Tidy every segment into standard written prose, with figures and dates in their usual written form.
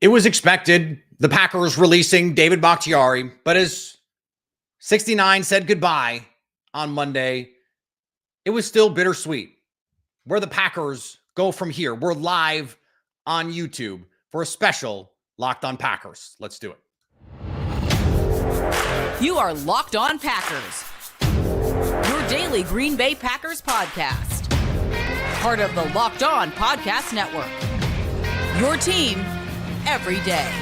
It was expected, the Packers releasing David Bakhtiari, but as 69 said goodbye on Monday, it was still bittersweet. Where the Packers go from here. We're live on YouTube for a special Locked On Packers. Let's do it. You are Locked On Packers, your daily Green Bay Packers podcast. Part of the Locked On Podcast Network, your team every day.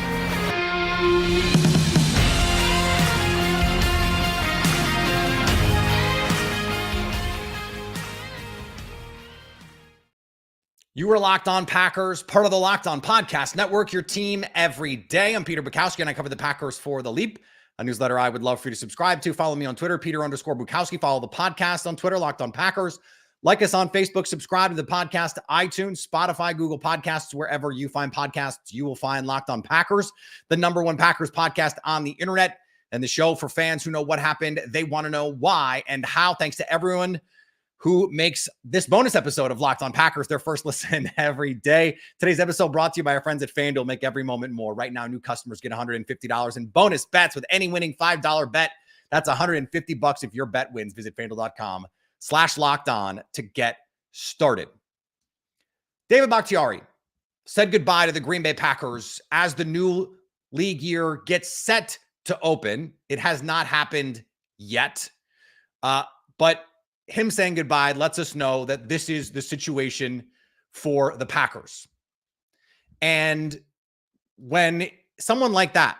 You are Locked On Packers, part of the Locked On Podcast Network, your team every day. I'm Peter Bukowski, and I cover the Packers for The Leap, a newsletter I would love for you to subscribe to. Follow me on Twitter, Peter_Bukowski. Follow the podcast on Twitter, Locked On Packers. Like us on Facebook. Subscribe to the podcast, iTunes, Spotify, Google Podcasts, wherever you find podcasts, you will find Locked On Packers, the #1 Packers podcast on the internet, and the show for fans who know what happened. They want to know why and how. Thanks to everyone who makes this bonus episode of Locked On Packers their first listen every day. Today's episode brought to you by our friends at FanDuel. Make every moment more. Right now, new customers get $150 in bonus bets with any winning $5 bet. That's $150 if your bet wins. Visit FanDuel.com/LockedOn to get started. David Bakhtiari said goodbye to the Green Bay Packers as the new league year gets set to open. It has not happened yet, but him saying goodbye lets us know that this is the situation for the Packers. And when someone like that,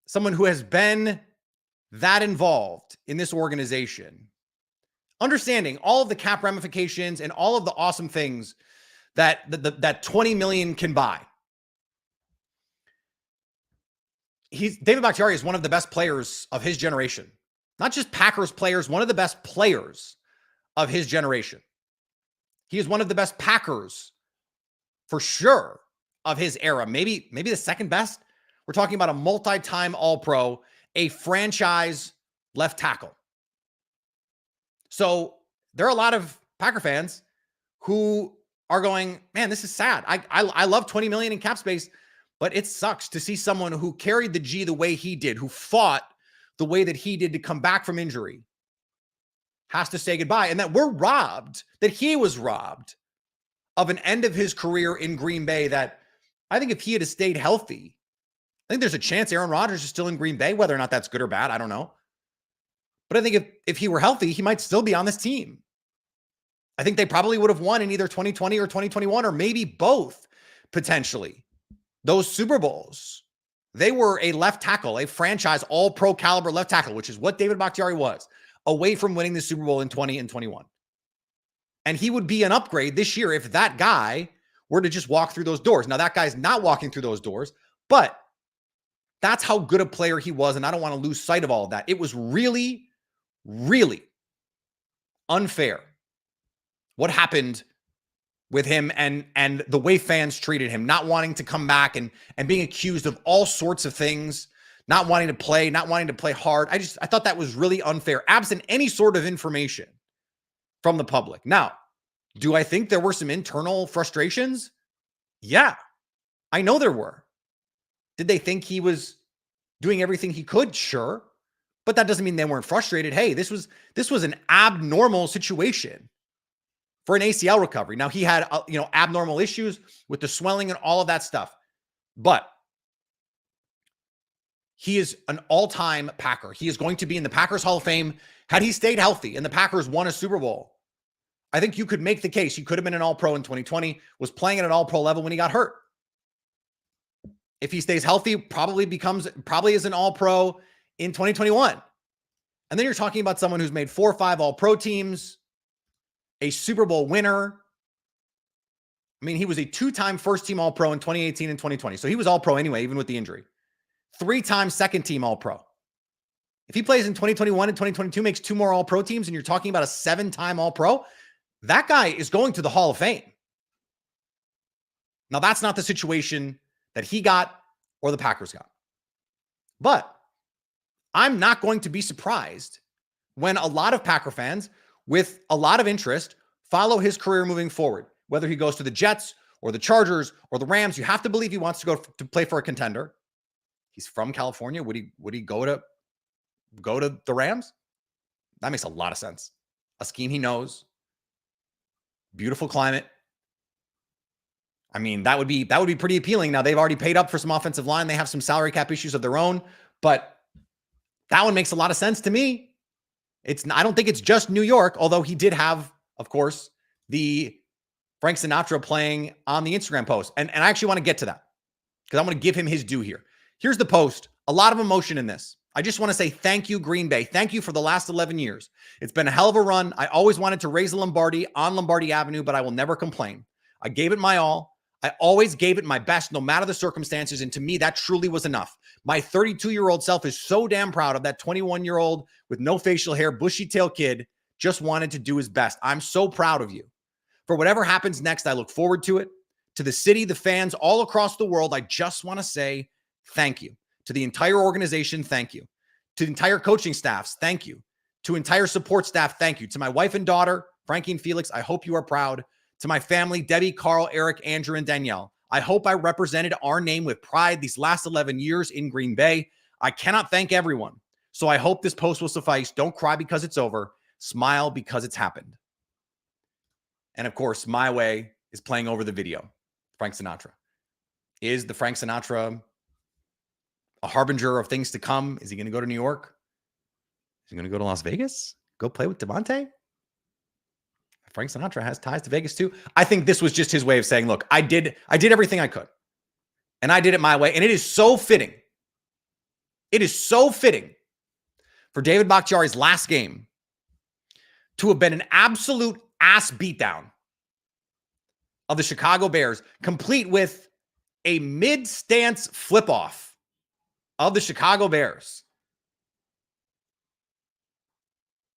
someone who has been that involved in this organization, understanding all of the cap ramifications and all of the awesome things that that $20 million can buy. David Bakhtiari is one of the best players of his generation. Not just Packers players, one of the best players of his generation. He is one of the best Packers, for sure, of his era. Maybe the second best. We're talking about a multi-time All-Pro, a franchise left tackle. So there are a lot of Packer fans who are going, man, this is sad. I love $20 million in cap space, but it sucks to see someone who carried the G the way he did, who fought the way that he did to come back from injury, has to say goodbye. And that we're robbed, that he was robbed of an end of his career in Green Bay that I think if he had stayed healthy, I think there's a chance Aaron Rodgers is still in Green Bay, whether or not that's good or bad, I don't know. But I think if he were healthy, he might still be on this team. I think they probably would have won in either 2020 or 2021, or maybe both, potentially. Those Super Bowls. They were a left tackle, a franchise all-pro caliber left tackle, which is what David Bakhtiari was, away from winning the Super Bowl in 20 and 21. And he would be an upgrade this year if that guy were to just walk through those doors. Now, that guy's not walking through those doors, but that's how good a player he was, and I don't want to lose sight of all of that. It was really, really unfair what happened with him and the way fans treated him, not wanting to come back and being accused of all sorts of things, not wanting to play hard. I thought that was really unfair, absent any sort of information from the public. Now, do I think there were some internal frustrations? Yeah, I know there were. Did they think he was doing everything he could? Sure. But that doesn't mean they weren't frustrated. Hey, this was an abnormal situation for an ACL recovery. Now, he had, abnormal issues with the swelling and all of that stuff, but he is an all-time Packer. He is going to be in the Packers Hall of Fame. Had he stayed healthy and the Packers won a Super Bowl, I think you could make the case he could have been an All-Pro in 2020, was playing at an All-Pro level when he got hurt. If he stays healthy, probably is an All-Pro in 2021. And then you're talking about someone who's made 4 or 5 All-Pro teams, a Super Bowl winner. I mean, he was a 2-time first-team All-Pro in 2018 and 2020. So he was All-Pro anyway, even with the injury. 3-time second-team All-Pro. If he plays in 2021 and 2022, makes 2 more All-Pro teams, and you're talking about a 7-time All-Pro, that guy is going to the Hall of Fame. Now, that's not the situation that he got or the Packers got. But I'm not going to be surprised when a lot of Packer fans with a lot of interest follow his career moving forward, whether he goes to the Jets or the Chargers or the Rams. You have to believe he wants to go to play for a contender. He's from California. Would he go to the Rams? That makes a lot of sense. A scheme he knows. Beautiful climate. I mean, that would be pretty appealing. Now, they've already paid up for some offensive line. They have some salary cap issues of their own, but that one makes a lot of sense to me. I don't think it's just New York, although he did have, of course, the Frank Sinatra playing on the Instagram post. And I actually want to get to that because I want to give him his due here. Here's the post. A lot of emotion in this. I just want to say thank you, Green Bay. Thank you for the last 11 years. It's been a hell of a run. I always wanted to raise a Lombardi on Lombardi Avenue, but I will never complain. I gave it my all. I always gave it my best, no matter the circumstances. And to me, that truly was enough. My 32-year-old self is so damn proud of that 21-year-old with no facial hair, bushy tail kid, just wanted to do his best. I'm so proud of you. For whatever happens next, I look forward to it. To the city, the fans all across the world, I just want to say thank you. To the entire organization, thank you. To the entire coaching staffs, thank you. To entire support staff, thank you. To my wife and daughter, Frankie and Felix, I hope you are proud. To my family, Debbie, Carl, Eric, Andrew, and Danielle, I hope I represented our name with pride these last 11 years in Green Bay. I cannot thank everyone, so I hope this post will suffice. Don't cry because it's over. Smile because it's happened. And of course, My Way is playing over the video. Frank Sinatra. Is the Frank Sinatra a harbinger of things to come? Is he going to go to New York? Is he going to go to Las Vegas? Go play with Devontae? Frank Sinatra has ties to Vegas too. I think this was just his way of saying, look, I did everything I could. And I did it my way. And it is so fitting. It is so fitting for David Bakhtiari's last game to have been an absolute ass beatdown of the Chicago Bears, complete with a mid-stance flip-off of the Chicago Bears.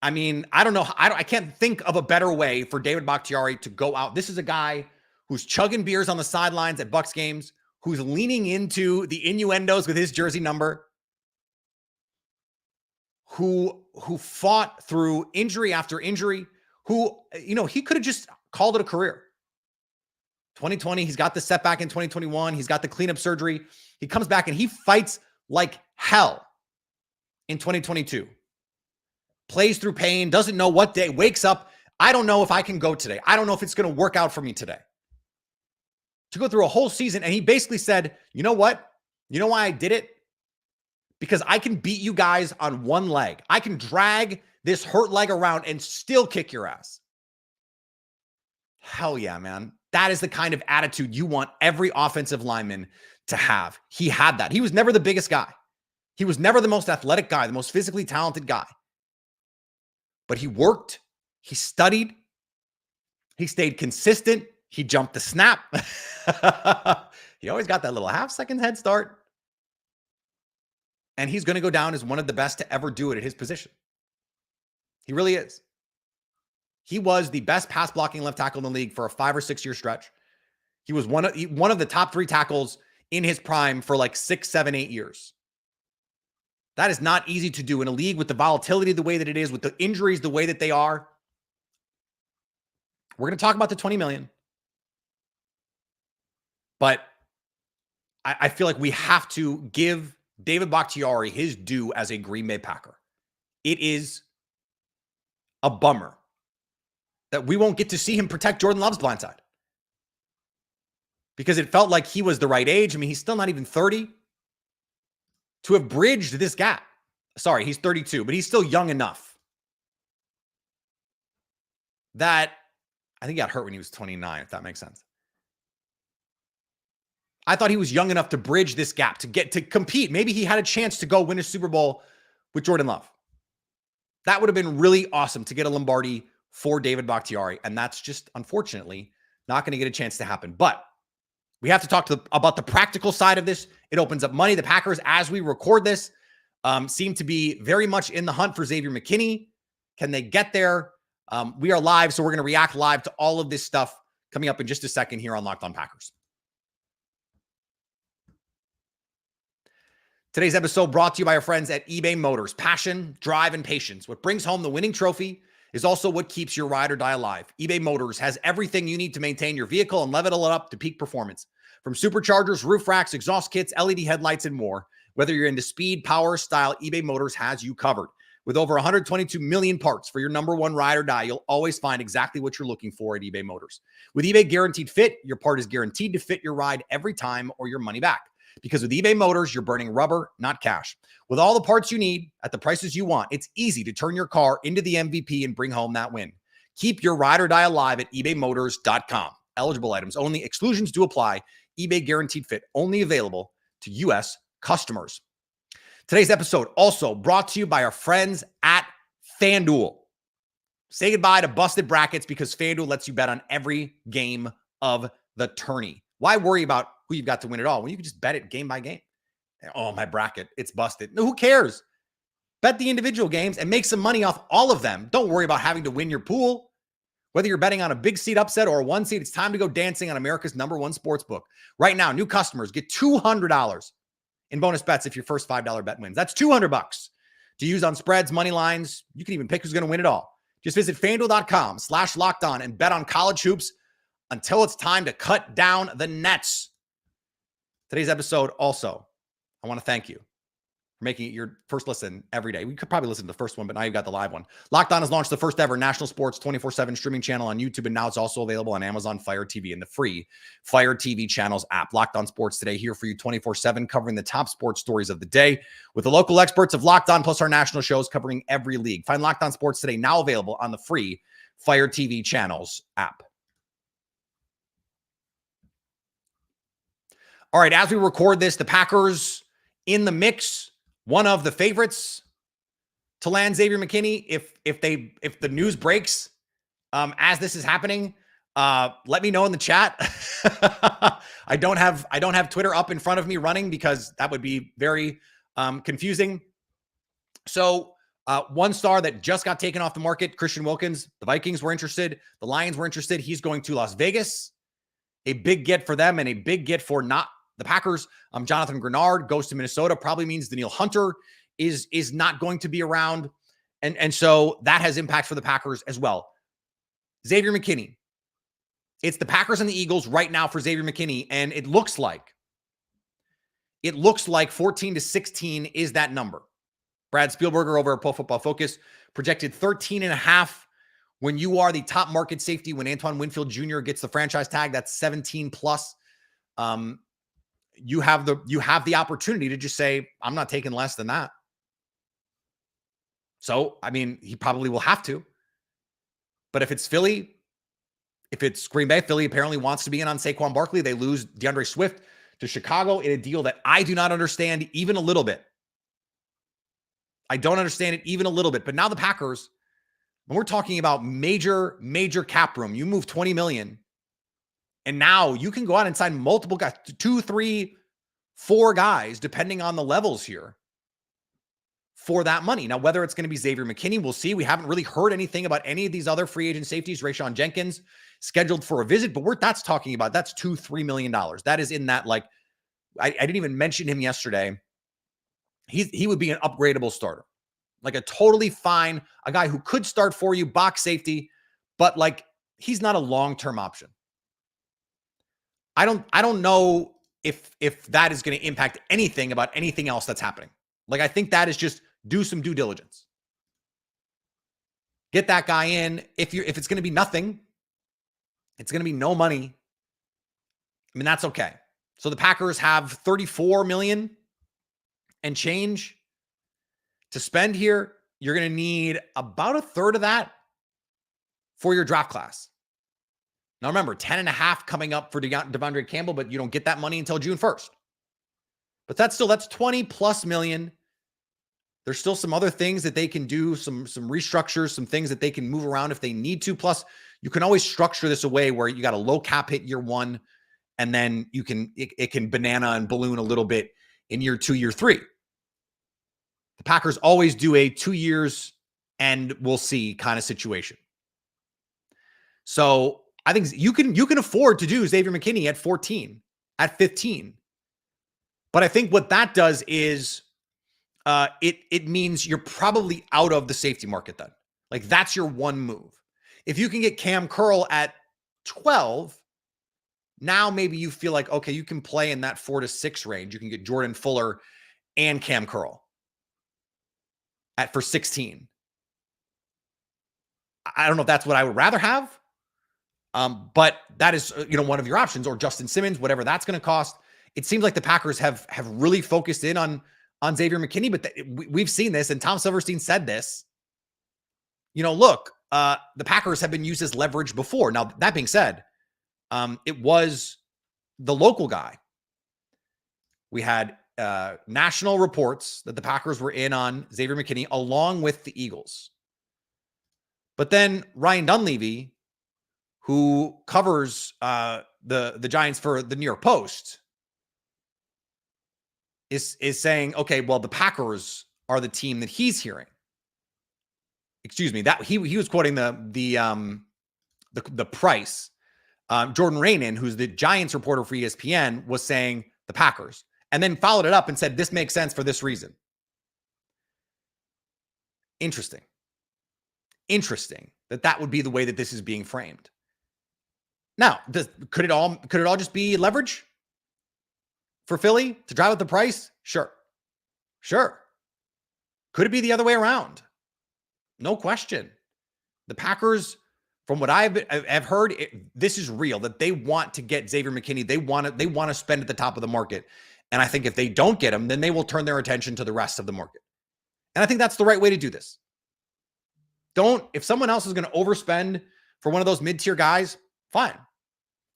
I mean, I don't know. I can't think of a better way for David Bakhtiari to go out. This is a guy who's chugging beers on the sidelines at Bucs games, who's leaning into the innuendos with his jersey number, who fought through injury after injury, who, he could have just called it a career. 2020, he's got the setback in 2021. He's got the cleanup surgery. He comes back and he fights like hell in 2022. Plays through pain, doesn't know what day, wakes up. I don't know if I can go today. I don't know if it's going to work out for me today. To go through a whole season. And he basically said, you know what? You know why I did it? Because I can beat you guys on one leg. I can drag this hurt leg around and still kick your ass. Hell yeah, man. That is the kind of attitude you want every offensive lineman to have. He had that. He was never the biggest guy. He was never the most athletic guy, the most physically talented guy. But he worked, he studied, he stayed consistent, he jumped the snap. He always got that little half-second head start. And he's going to go down as one of the best to ever do it at his position. He really is. He was the best pass-blocking left tackle in the league for a 5 or 6 year stretch. He was one of the top 3 tackles in his prime for like 6, 7, 8 years. That is not easy to do in a league with the volatility the way that it is, with the injuries the way that they are. We're going to talk about the $20 million. But I feel like we have to give David Bakhtiari his due as a Green Bay Packer. It is a bummer that we won't get to see him protect Jordan Love's blindside. Because it felt like he was the right age. I mean, he's still not even 30. To have bridged this gap. Sorry, he's 32, but he's still young enough that I think he got hurt when he was 29, if that makes sense. I thought he was young enough to bridge this gap, to get to compete. Maybe he had a chance to go win a Super Bowl with Jordan Love. That would have been really awesome to get a Lombardi for David Bakhtiari. And that's just, unfortunately, not going to get a chance to happen. But we have to talk about the practical side of this. It opens up money. The Packers, as we record this, seem to be very much in the hunt for Xavier McKinney. Can they get there? We are live, so we're going to react live to all of this stuff coming up in just a second here on Locked On Packers. Today's episode brought to you by our friends at eBay Motors. Passion, drive, and patience. What brings home the winning trophy is also what keeps your ride or die alive. eBay Motors has everything you need to maintain your vehicle and level it up to peak performance. From superchargers, roof racks, exhaust kits, LED headlights, and more. Whether you're into speed, power, style, eBay Motors has you covered. With over 122 million parts for your number one ride or die, you'll always find exactly what you're looking for at eBay Motors. With eBay Guaranteed Fit, your part is guaranteed to fit your ride every time or your money back. Because with eBay Motors, you're burning rubber, not cash. With all the parts you need at the prices you want, it's easy to turn your car into the MVP and bring home that win. Keep your ride or die alive at ebaymotors.com. Eligible items only. Exclusions do apply. eBay Guaranteed Fit only available to U.S. customers. Today's episode also brought to you by our friends at FanDuel. Say goodbye to busted brackets because FanDuel lets you bet on every game of the tourney. Why worry about who you've got to win it all when you can just bet it game by game? Oh, my bracket, it's busted. No, who cares? Bet the individual games and make some money off all of them. Don't worry about having to win your pool. Whether you're betting on a big seed upset or a one seed, it's time to go dancing on America's #1 sports book. Right now, new customers get $200 in bonus bets if your first $5 bet wins. That's $200 to use on spreads, money lines. You can even pick who's going to win it all. Just visit FanDuel.com/lockedon and bet on college hoops until it's time to cut down the nets. Today's episode also, I want to thank you for making it your first listen every day. We could probably listen to the first one, but now you've got the live one. Locked On has launched the first ever national sports 24/7 streaming channel on YouTube, and now it's also available on Amazon Fire TV and the free Fire TV channels app. Locked On Sports Today here for you 24/7, covering the top sports stories of the day with the local experts of Locked On, plus our national shows covering every league. Find Locked On Sports Today now available on the free Fire TV channels app. All right, as we record this, the Packers in the mix, one of the favorites to land Xavier McKinney. If the news breaks as this is happening, let me know in the chat. I don't have Twitter up in front of me running because that would be very confusing. So one star that just got taken off the market, Christian Wilkins. The Vikings were interested. The Lions were interested. He's going to Las Vegas. A big get for them and a big get for not the Packers. Jonathan Grenard goes to Minnesota. Probably means Danielle Hunter is not going to be around. And so that has impact for the Packers as well. Xavier McKinney. It's the Packers and the Eagles right now for Xavier McKinney. And it looks like 14-16 is that number. Brad Spielberger over at Pro Football Focus projected 13.5. When you are the top market safety, when Antoine Winfield Jr. gets the franchise tag, that's 17 plus. You have the opportunity to just say, I'm not taking less than that. So, I mean, he probably will have to. But if it's Philly, if it's Green Bay, Philly apparently wants to be in on Saquon Barkley. They lose DeAndre Swift to Chicago in a deal that I do not understand even a little bit. I don't understand it even a little bit. But now the Packers, when we're talking about major cap room, you move $20 million. And now you can go out and sign multiple guys, 2, 3, 4 guys, depending on the levels here for that money. Now, whether it's going to be Xavier McKinney, we'll see. We haven't really heard anything about any of these other free agent safeties. Rayshawn Jenkins scheduled for a visit, but that's talking about, that's $2, $3 million. That is in that, like, I didn't even mention him yesterday. He would be an upgradable starter, like a totally fine, a guy who could start for you, box safety, but like, he's not a long-term option. I don't know if that is going to impact anything about anything else that's happening. Like, I think that is just do some due diligence. Get that guy in. If it's going to be nothing, it's going to be no money. I mean, that's okay. So the Packers have $34 million and change to spend here. You're going to need about a third of that for your draft class. Now remember, 10.5 coming up for Devondre Campbell, but you don't get that money until June 1st. But that's 20 plus million. There's still some other things that they can do, some restructures, some things that they can move around if they need to. Plus, you can always structure this a way where you got a low cap hit year 1, and then it can banana and balloon a little bit in year 2, year 3. The Packers always do a 2 years and we'll see kind of situation. So I think you can afford to do Xavier McKinney at 14, at 15. But I think what that does is it means you're probably out of the safety market then. Like that's your one move. If you can get Cam Curl at 12, now maybe you feel like, okay, you can play in that 4 to 6 range. You can get Jordan Fuller and Cam Curl for 16. I don't know if that's what I would rather have. But that is, one of your options, or Justin Simmons, whatever that's going to cost. It seems like the Packers have really focused in on Xavier McKinney, but we've seen this, and Tom Silverstein said this. Look, the Packers have been used as leverage before. Now, that being said, it was the local guy. We had national reports that the Packers were in on Xavier McKinney along with the Eagles. But then Ryan Dunleavy, who covers the Giants for the New York Post, is saying, okay, well, the Packers are the team that he's hearing. Excuse me, that he was quoting the price. Jordan Raanan, who's the Giants reporter for ESPN, was saying the Packers, and then followed it up and said, this makes sense for this reason. Interesting that would be the way that this is being framed. Now, could it all just be leverage for Philly to drive up the price? Sure. Could it be the other way around? No question. The Packers, from what I've heard, this is real, that they want to get Xavier McKinney. They want to spend at the top of the market. And I think if they don't get him, then they will turn their attention to the rest of the market. And I think that's the right way to do this. If someone else is going to overspend for one of those mid-tier guys, fine.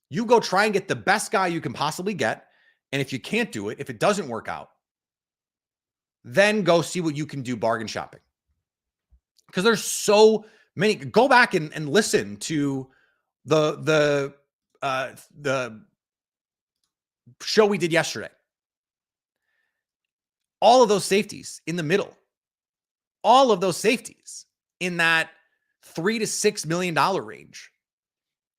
You go try and get the best guy you can possibly get. And if you can't do it, if it doesn't work out, then go see what you can do bargain shopping. Because there's so many. Go back and listen to the show we did yesterday. All of those safeties in the middle. All of those safeties in that $3 to $6 million range.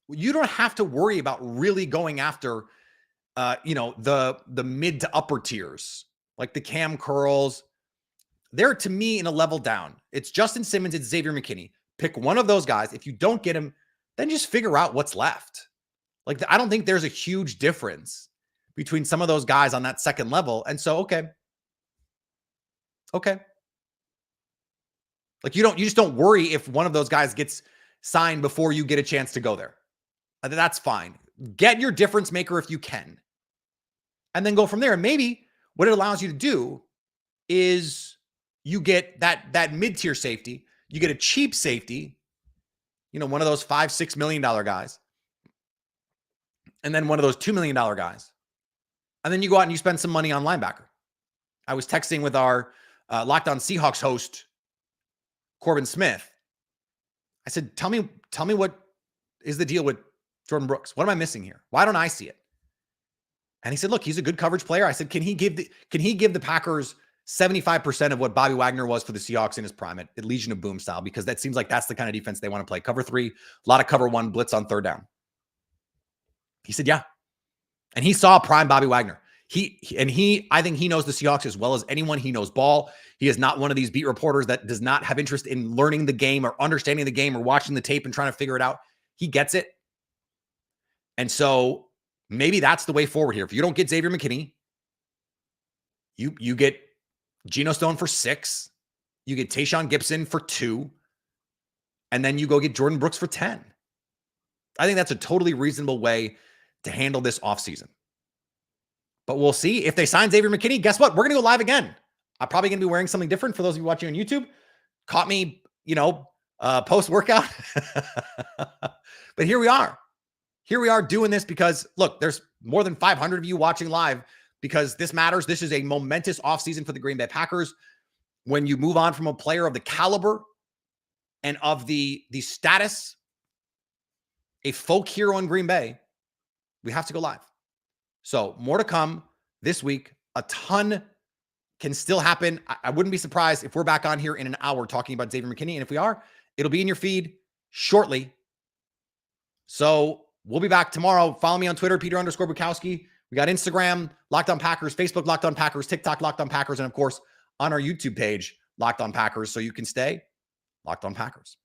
You don't have to worry about really going after, the mid to upper tiers, like the Cam Curls. They're, to me, in a level down. It's Justin Simmons, it's Xavier McKinney. Pick one of those guys. If you don't get him, then just figure out what's left. Like, I don't think there's a huge difference between some of those guys on that second level. And so, okay. Like, you just don't worry if one of those guys gets signed before you get a chance to go there. That's fine. Get your difference maker if you can. And then go from there. And maybe what it allows you to do is you get that mid-tier safety. You get a cheap safety, one of those $5-6 million guys. And then one of those $2 million guys. And then you go out and you spend some money on linebacker. I was texting with our Locked On Seahawks host, Corbin Smith. I said, tell me what is the deal with Jordan Brooks? What am I missing here? Why don't I see it? And he said, look, he's a good coverage player. I said, can he give the Packers 75% of what Bobby Wagner was for the Seahawks in his prime at Legion of Boom style? Because that seems like that's the kind of defense they want to play. Cover 3, a lot of cover 1, blitz on third down. He said, yeah. And he saw prime Bobby Wagner. I think he knows the Seahawks as well as anyone. He knows ball. He is not one of these beat reporters that does not have interest in learning the game or understanding the game or watching the tape and trying to figure it out. He gets it. And so maybe that's the way forward here. If you don't get Xavier McKinney, you get Geno Stone for 6, you get Tayshaun Gibson for 2, and then you go get Jordan Brooks for 10. I think that's a totally reasonable way to handle this offseason. But we'll see. If they sign Xavier McKinney, guess what? We're going to go live again. I'm probably going to be wearing something different for those of you watching on YouTube. Caught me, post-workout. But here we are. Here we are doing this because, look, there's more than 500 of you watching live because this matters. This is a momentous offseason for the Green Bay Packers. When you move on from a player of the caliber and of the status, a folk hero in Green Bay, we have to go live. So more to come this week. A ton can still happen. I wouldn't be surprised if we're back on here in an hour talking about Xavier McKinney. And if we are, it'll be in your feed shortly. So we'll be back tomorrow. Follow me on Twitter, Peter_Bukowski. We got Instagram, Locked On Packers, Facebook, Locked On Packers, TikTok, Locked On Packers, and of course, on our YouTube page, Locked On Packers, so you can stay Locked On Packers.